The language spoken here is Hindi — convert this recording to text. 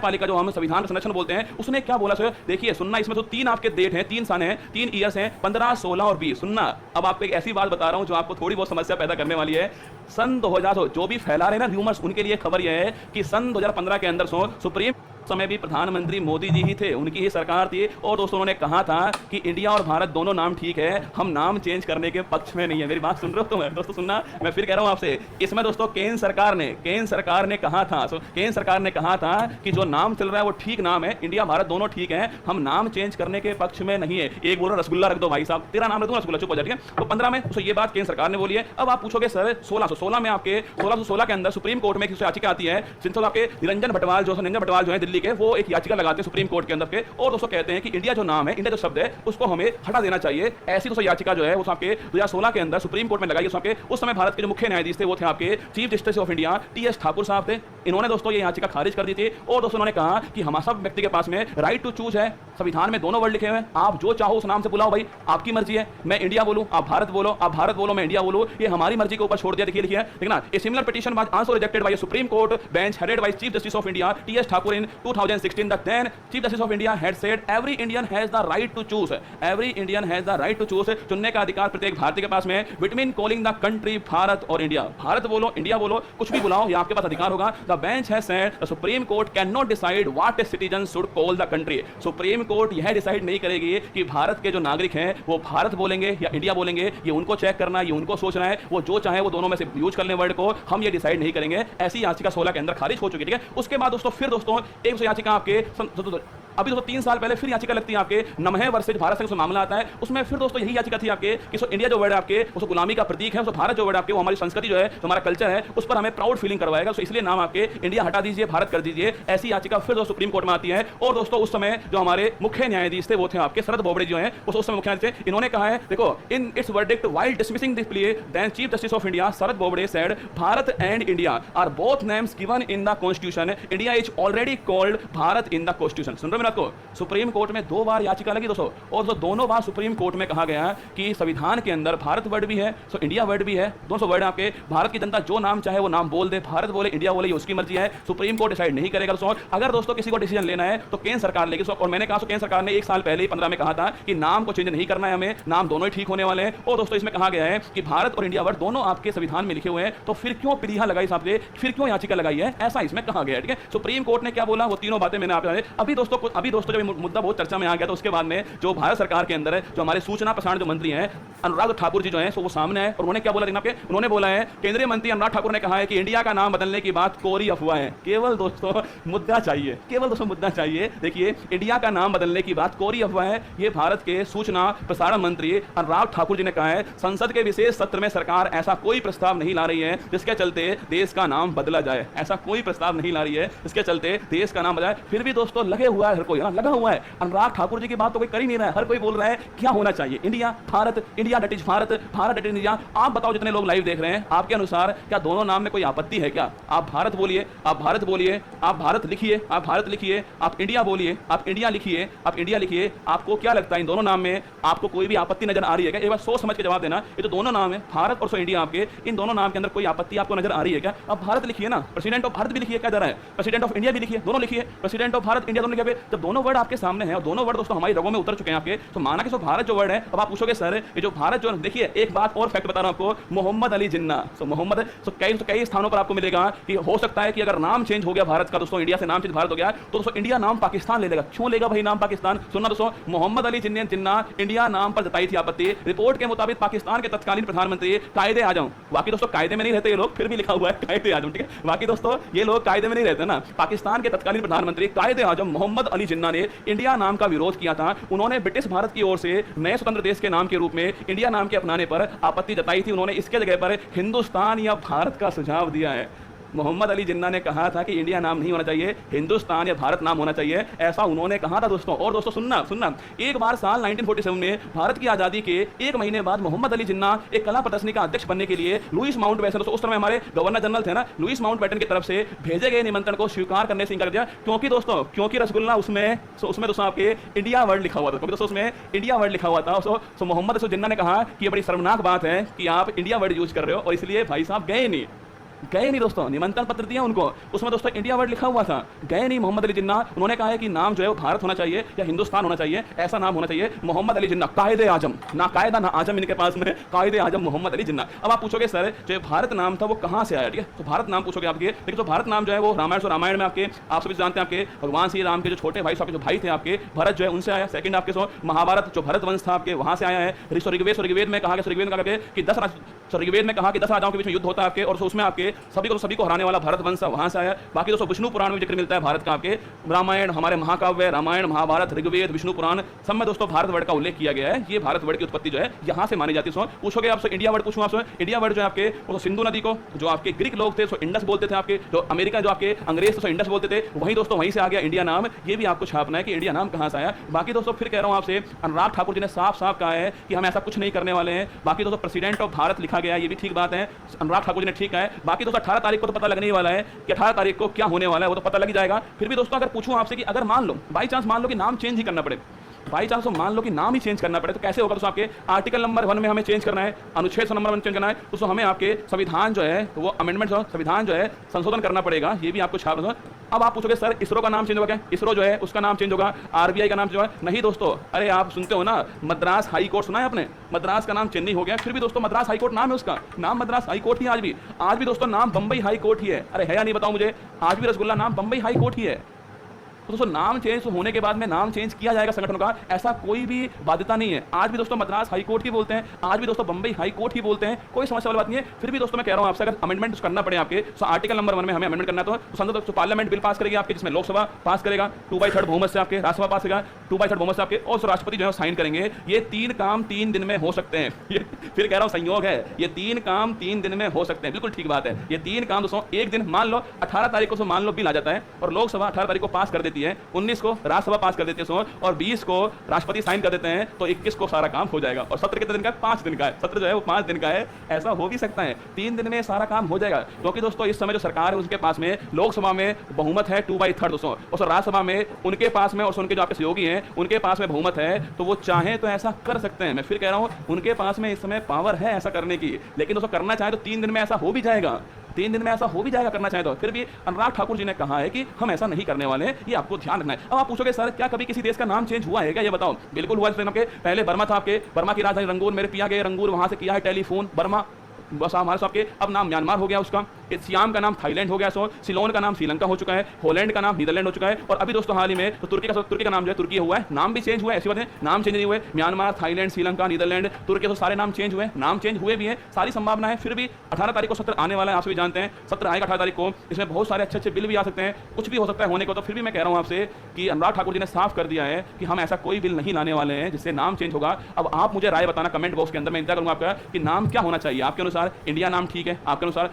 पालिका जो हम संविधान का संरक्षण बोलते हैं, उसने क्या बोला सर? देखिए सुनना, इसमें तो 3 आपके डेट हैं, 3 सन हैं, 3 ईयर्स हैं, 15, 16 और 20। सुनना, अब आपको एक ऐसी बात बता रहा हूं जो आपको थोड़ी बहुत समस्या पैदा करने वाली है। सन 2000 जो भी फैला रहे ना र्यूमर्स, उनके लिए खबर यह है कि सन 2015 के अंदर सुप्रीम समय भी प्रधानमंत्री मोदी जी ही थे, उनकी ही सरकार थी, और दोस्तों उन्होंने कहा था कि इंडिया और भारत दोनों नाम ठीक है, हम नाम चेंज करने के पक्ष में नहीं है। मेरी बात सुन रहे हो तुम? दोस्तों सुनना, मैं फिर कह रहा हूं आपसे, इसमें दोस्तों केंद्र सरकार ने कहा था, केंद्र सरकार ने कहा था कि जो नाम चल रहा है वो ठीक नाम है, इंडिया भारत दोनों ठीक है, हम नाम चेंज करने के पक्ष में नहीं है। एक बोल रहा रसगुल्ला रख दो भाई साहब, तेरा नाम रख दो रसगुल्ला, चुप हो जाए। तो 15 में तो ये बात केंद्र सरकार ने बोली है। अब आप पूछोगे सर 1616 में, आपके 1616 के अंदर सुप्रीम कोर्ट में एक याचिका आती है, जिनसे आपके निरंजन भटवाल जो है दिल्ली के, वो एक याचिका लगाते हैं सुप्रीम कोर्ट के अंदर के, और दोस्तों कहते हैं कि इंडिया जो नाम है, इंडिया जो शब्द है, उसको हमें हटा देना चाहिए। ऐसी दोस्तों याचिका जो है वो आपके 2016 के अंदर सुप्रीम कोर्ट में लगाई। उस समय भारत के जो मुख्य न्यायाधीश थे वो थे आपके chief Justice of India T S. Thakur साहब थे। इन्होंने दोस्तों ये याचिका खारिज कर दी थी, और दोस्तों उन्होंने कहा कि हमारे सब व्यक्ति के पास में राइट टू चूज है। संविधान में दोनों वर्ड लिखे हुए हैं, आप जो चाहो उस नाम से बुलाओ भाई, आपकी मर्जी है। मैं इंडिया बोलूं, आप भारत बोलो, आप भारत बोलो, मैं इंडिया बोलूं, ये हमारी मर्जी के ऊपर छोड़ दिया। देखिए लिखिए, देखना, a similar petition was also rejected by Supreme Court bench headed by Chief Justice of India T S. Thakur in 2016। The then Chief Justice of India had said every Indian has the right to choose, every Indian has the right to choose, चुनने का अधिकार प्रत्येक भारतीय के पास में, between calling the country Bharat और इंडिया, भारत बोलो, इंडिया बोलो, कुछ भी बुलाओ, ये आपके पास अधिकार होगा। The bench has said the supreme court can not decide what a citizen should call the country. Supreme court यह डिसाइड नहीं करेगी कि भारत के जो नागरिक हैं वो भारत बोलेंगे या इंडिया बोलेंगे, ये उनको चेक करना है, ये उनको सोचना है, वो जो चाहे वो दोनों में से यूज कर लें वर्ड को, हम ये डिसाइड नहीं करेंगे। ऐसी याचिका 16 के अंदर खारिज हो चुकी है, ठीक है। उसके बाद दोस्तों फिर दोस्तों एक याचिका आपके अभी दोस्तों 3 साल पहले फिर याचिका लगती है आपके नमहे वर्सेज भारत से मामला आता है। उसमें फिर दोस्तों यही याचिका थी आपके कि इंडिया जो वर्ड है आपके उस गुलामी का प्रतीक है, भारत जो वर्ड आपके वो हमारी संस्कृति जो है, जो हमारा कल्चर है, उस पर हमें प्राउड फीलिंग करवाएगा, इसलिए नाम आपके इंडिया हटा दीजिए, भारत कर दीजिए। ऐसी याचिका फिर दोस्तों सुप्रीम कोर्ट में आती है। और दोस्तों उस समय जो हमारे मुख्य न्यायाधीश थे वो थे आपके शरद बोबड़े जो हैं, उस समय मुख्य न्यायाधीश थे। इन्होंने कहा है, देखो, in its verdict while dismissing this plea, then Chief Justice of India Sharad Bobde said Bharat and India are both names given in the constitution, India is already called Bharat in the constitution. सुन रहे हो मेरा को? सुप्रीम कोर्ट में 2 बार याचिका लगी दोस्तों, और जो दोनों बार सुप्रीम कोर्ट में कहा गया कि संविधान के अंदर भारत वर्ड भी है, सो इंडिया वर्ड भी है, दोनों वर्ड आपके, भारत की जनता जो नाम चाहे वो नाम बोल दे, भारत बोले इंडिया बोले, ये उसकी मर्जी है, सुप्रीम कोर्ट डिसाइड नहीं करेगा दोस्तों। अगर दोस्तों किसी को डिसीजन लेना है तो केंद्र सरकार लेगी। और मैंने कहा केंद्र सरकार ने 1 साल पहले ही 15 में कहा था कि नाम को चेंज नहीं करना है, हमें नाम दोनों ही ठीक होने वाले हैं। और दोस्तों इसमें कहा गया है कि भारत और इंडिया वर्ड दोनों आपके संविधान में लिखे हुए हैं, तो फिर क्यों पीढ़ियां लगाई साहब से, फिर क्यों याचिका लगाई है, ऐसा इसमें कहा गया है, ठीक है। सुप्रीम कोर्ट ने क्या बोला वो तीनों बातें मैंने आप अभी दोस्तों जब मुद्दा बहुत चर्चा में आ गया तो उसके बाद में जो भारत सरकार के अंदर है, जो हमारे सूचना प्रसारण जो मंत्री हैं अनुराग ठाकुर जी जो हैं, वो सामने है, और उन्होंने क्या बोला आपके, उन्होंने बोला है, केंद्रीय मंत्री अनुराग ठाकुर ने कहा है कि इंडिया का नाम बदलने की बात कोरी अफवाह है। केवल दोस्तों मुद्दा चाहिए, केवल दोस्तों मुद्दा चाहिए। देखिए, इंडिया का नाम बदलने की बात कोरी अफवाह है, ये भारत के सूचना प्रसारण मंत्री अनुराग ठाकुर जी ने कहा है। संसद के विशेष सत्र में सरकार ऐसा कोई प्रस्ताव नहीं ला रही है जिसके चलते देश का नाम बदला जाए, ऐसा कोई प्रस्ताव नहीं ला रही है जिसके चलते देश का नाम बदला जाए। फिर भी दोस्तों लगे हुआ है हर कोई, लगा हुआ है, अनुराग ठाकुर जी की बात तो कोई कर ही नहीं रहा है, हर कोई बोल रहा है क्या होना चाहिए, India Bharat, India that is Bharat, Bharat that is India. आप बताओ जितने लोग लाइव देख रहे हैं, आपके अनुसार क्या दोनों नाम में कोई आपत्ति है क्या? आप भारत बोलिए, आप भारत बोलिए, आप भारत लिखिए, आप भारत लिखिए, आप इंडिया बोलिए, आप इंडिया लिखिए, आप इंडिया लिखिए। आपको क्या लगता है इन दोनों नाम में आपको कोई भी आपत्ति नजर आ रही है क्या? एक बार सोच समझ के जवाब देना। ये तो दोनों नाम है भारत और इंडिया, आपके इन दोनों नाम के अंदर कोई आपत्ति आपको नजर आ रही है क्या? आप भारत लिखिए ना, प्रेसिडेंट ऑफ भारत भी लिखिए, क्या जा रहा है, प्रेसिडेंट ऑफ इंडिया भी लिखिए, दोनों लिखिए, प्रेसिडेंट ऑफ भारत इंडिया दोनों लिखिए। जब दोनों वर्ड आपके सामने हैं और दोनों वर्ड दोस्तों हमारी रगों में उतर चुके हैं आपके, तो माना कि भारत जो वर्ड है, अब आप पूछोगे सर ये जो भारत जो, देखिए एक बात और फैक्ट बता रहा हूं आपको, मोहम्मद अली जिन्ना, मोहम्मद कई स्थानों पर आपको मिलेगा कि हो सकता है कि अगर नाम चेंज हो गया भारत का दोस्तों, इंडिया से नाम चेंज भारत हो गया, तो दोस्तों इंडिया नाम पाकिस्तान ले लेगा। क्यों लेगा भाई नाम पाकिस्तान? सुनना दोस्तों, मोहम्मद अली जिन्ना इंडिया नाम पर जताई थी आपत्ति। रिपोर्ट के मुताबिक पाकिस्तान के तत्कालीन प्रधानमंत्री कायदे आजम, बाकी दोस्तों कायदे में नहीं रहते ये लोग, फिर भी लिखा हुआ है कायदे आजम, ठीक है, बाकी दोस्तों ये लोग कायदे में नहीं रहते ना। पाकिस्तान के तत्कालीन प्रधानमंत्री कायदे आजम मोहम्मद अली जिन्ना ने इंडिया नाम का विरोध किया था। उन्होंने ब्रिटिश भारत की ओर से नए स्वतंत्र देश के नाम के रूप में इंडिया नाम के अपनाने पर आपत्ति जताई थी। उन्होंने इसके जगह पर हिंदुस्तान या भारत का सुझाव दिया है। मोहम्मद अली जिन्ना ने कहा था कि इंडिया नाम नहीं होना चाहिए, हिंदुस्तान या भारत नाम होना चाहिए, ऐसा उन्होंने कहा था दोस्तों। और दोस्तों सुनना, एक बार साल 1947 में भारत की आजादी के 1 महीने बाद मोहम्मद अली जिन्ना एक कला प्रदर्शनी का अध्यक्ष बनने के लिए लुईस माउंटबेटन, दोस्तों उस समय हमारे गवर्नर जनरल थे ना, लुईस माउंटबेटन की तरफ से भेजे गए निमंत्रण को स्वीकार करने से इनकार कर दिया। क्योंकि रसगुल्ला उसमें दोस्तों आपके इंडिया वर्ड लिखा हुआ था, क्योंकि दोस्तों उसमें इंडिया वर्ड लिखा हुआ था। सो मोहम्मद जिन्ना ने कहा कि ये बड़ी शर्मनाक बात है कि आप इंडिया वर्ड यूज कर रहे हो, और इसलिए भाई साहब गए नहीं। गए नहीं दोस्तों, निमंत्रण पत्र दिया उनको, उसमें दोस्तों इंडिया वर्ड लिखा हुआ था, गए नहीं मोहम्मद अली जिन्ना। उन्होंने कहा है कि नाम जो है वो भारत होना चाहिए या हिंदुस्तान होना चाहिए, ऐसा नाम होना चाहिए मोहम्मद अली जिन्ना, कायदे आजम, ना कायदा ना आजम इनके पास में, कायदे आजम मोहम्मद अली जिन्ना। अब आप पूछोगे सर जो भारत नाम था वो कहाँ से आया, ठीक है, तो भारत नाम पूछोगे आपके, लेकिन जो भारत नाम जो है वो रामायण में आपके, आप सभी जानते हैं, आपके भगवान श्री राम के जो छोटे भाई, आपके जो भाई थे आपके भरत जो है उनसे आया। सेकंड आपके सो महाभारत जो भरत वंश था आपके वहां से आया है। ऋग्वेद में कहा कि 10 राजाओं के बीच में युद्ध होता है आपके, और उसमें आपके सभी को हराने वाला भरत वंश वहां से आया। बाकी दोस्तों विष्णु पुराण में जिक्र मिलता है भारत का आपके, रामायण हमारे महाकाव्य, रामायण महाभारत ऋग्वेद विष्णु पुराण सब में दोस्तों भारत वर्ड का उल्लेख किया गया है। ये भारत वर्ड की उत्पत्ति जो है यहाँ से मानी जाती है। पूछोगे आपसे इंडिया वर्ड, पूछूं आपसे इंडिया वर्ड जो है आपके वो सिंधु नदी को जो आपके ग्रीक लोग थे इंडस बोलते थे, आपके जो अमेरिका जो आपके अंग्रेज थे इंडस बोलते थे, वही दोस्तों वहीं से आ गया इंडिया नाम। ये भी आपको छापना है कि इंडिया नाम कहां से आया। बाकी दोस्तों फिर कह रहा हूं आपसे, अनुराग ठाकुर जी ने साफ साफ कहा है कि हम ऐसा कुछ नहीं करने वाले हैं। बाकी दोस्तों प्रेसिडेंट ऑफ भारत लिखा गया है, ये भी ठीक बात है, अनुराग ठाकुर जी ने ठीक है। बाकी दोस्तों 18 तारीख को तो पता लगने ही वाला है कि 18 तारीख को क्या होने वाला है, वो तो पता लग जाएगा। फिर भी दोस्तों अगर पूछूं आपसे कि अगर मान लो बाई चांस मान लो कि नाम चेंज ही करना पड़े, बाई चांस मान लो कि नाम ही चेंज करना पड़े, तो कैसे होगा दोस्तों? आपके आर्टिकल नंबर 1 में हमें चेंज करना है, अनुच्छेद नंबर 1 चेंज करना है, दोस्तों हमें आपके संविधान जो है वो अमेंडमेंट संविधान जो है संशोधन करना पड़ेगा। ये भी आपको छाप। अब आप पूछोगे सर इसरो का नाम चेंज होगा क्या? इसरो जो है उसका नाम चेंज होगा, आरबीआई का नाम चेंज होगा? नहीं दोस्तों, अरे आप सुनते हो ना मद्रास हाई कोर्ट, सुना है आपने? मद्रास का नाम चेन्नई हो गया, फिर भी दोस्तों मद्रास हाई कोर्ट नाम है, उसका नाम मद्रास हाई कोर्ट ही आज भी दोस्तों नाम बंबई हाई कोर्ट ही है। अरे है या नहीं बताओ मुझे, आज भी रसगुल्ला नाम बंबई हाई कोर्ट ही है। तो दोस्तों नाम चेंज होने के बाद में नाम चेंज किया जाएगा संगठन का, ऐसा कोई भी बाध्यता नहीं है। आज भी दोस्तों मद्रास हाई कोर्ट ही बोलते हैं, आज भी दोस्तों बंबई हाई कोर्ट ही बोलते हैं, कोई समस्या वाली बात नहीं है। फिर भी दोस्तों मैं कह रहा हूं आपसे, अगर अमेंडमेंट करना पड़े आपके, तो आर्टिकल नंबर 1 में हमें अमेंडमेंट करना तो संसद तो पार्लियामेंट बिल पास करेगी आपके, जिसमें लोकसभा पास करेगा 2/3 बहुमत से, आपके राज्यसभा पास करेगा 2/3 बहुमत से आपके, और राष्ट्रपति जो है साइन करेंगे। ये 3 काम 3 दिन में हो सकते हैं। ये फिर कह रहा हूं संयोग है, ये 3 काम 3 दिन में हो सकते हैं, बिल्कुल ठीक बात है। ये 3 काम दोस्तों एक दिन, मान लो 18 तारीख को मान लो बिल आ जाता है और लोकसभा 18 तारीख को पास कर देती है, 19 को राज्यसभा पास कर देती है और 20 को राष्ट्रपति साइन कर देते हैं, तो 21 को सारा काम हो जाएगा। और सत्र कितने दिन का है? 5 दिन का है। सत्र जो है वो 5 दिन का है। ऐसा हो भी सकता है 3 दिन में सारा काम हो जाएगा, क्योंकि दोस्तों इस समय जो सरकार है उसके पास में लोकसभा में बहुमत है 2/3 दोस्तों, और राज्यसभा में उनके पास में और उनके जो आपके सहयोगी हैं उनके पास में बहुमत है, तो वो चाहे तो ऐसा कर सकते हैं। मैं फिर कह रहा हूं उनके पास में इस समय पावर है ऐसा करने की, लेकिन दोस्तों करना चाहे तो 3 दिन में ऐसा हो भी जाएगा, 3 दिन में ऐसा हो भी जाएगा करना चाहे तो। फिर भी अनुराग ठाकुर जी ने कहा है कि हम ऐसा नहीं करने वाले हैं, ये आपको ध्यान रखना है। अब आप पूछोगे सर क्या कभी किसी देश का नाम चेंज हुआ है क्या? ये बताओ। बिल्कुल हुआ है। आपके पहले बर्मा था, आपके बर्मा की राजधानी रंगून, मेरे पिया गए रंगून, वहां से किया है टेलीफोन बर्मा, बस हमारे साहब के अब नाम म्यांमार हो गया उसका, सियाम का नाम थाईलैंड हो गया, सिलोन का नाम श्रीलंका हो चुका है, होलैंड का नाम नीदरलैंड हो चुका है, और अभी दोस्तों हाल ही में तो तुर्की का नाम जो है तुर्की हुआ है। नाम भी चेंज हुआ है, ऐसी बात है, नाम चेंज नहीं हुए। म्यांमार, थाईलैंड, श्रीलंका, नीदरलैंड, तुर्की, तो सारे नाम चेंज हुए, नाम चेंज हुए भी हैं, सारी संभावना है। फिर भी 18 तारीख को सत्र आने वाला है, आप सभी जानते हैं सत्र आएगा 18 तारीख को, इसमें बहुत सारे अच्छे बिल भी आ सकते हैं, कुछ भी हो सकता है होने को। तो फिर भी मैं कह रहा हूं आपसे कि अनुराग ठाकुर जी ने साफ कर दिया है कि हम ऐसा कोई बिल नहीं लाने वाले हैं जिससे नाम चेंज होगा। अब आप मुझे राय बताना कमेंट बॉक्स के अंदर, मैं इंतजार करूंगा आपका कि नाम क्या होना चाहिए आपके अनुसार। इंडिया नाम ठीक है आपके अनुसार?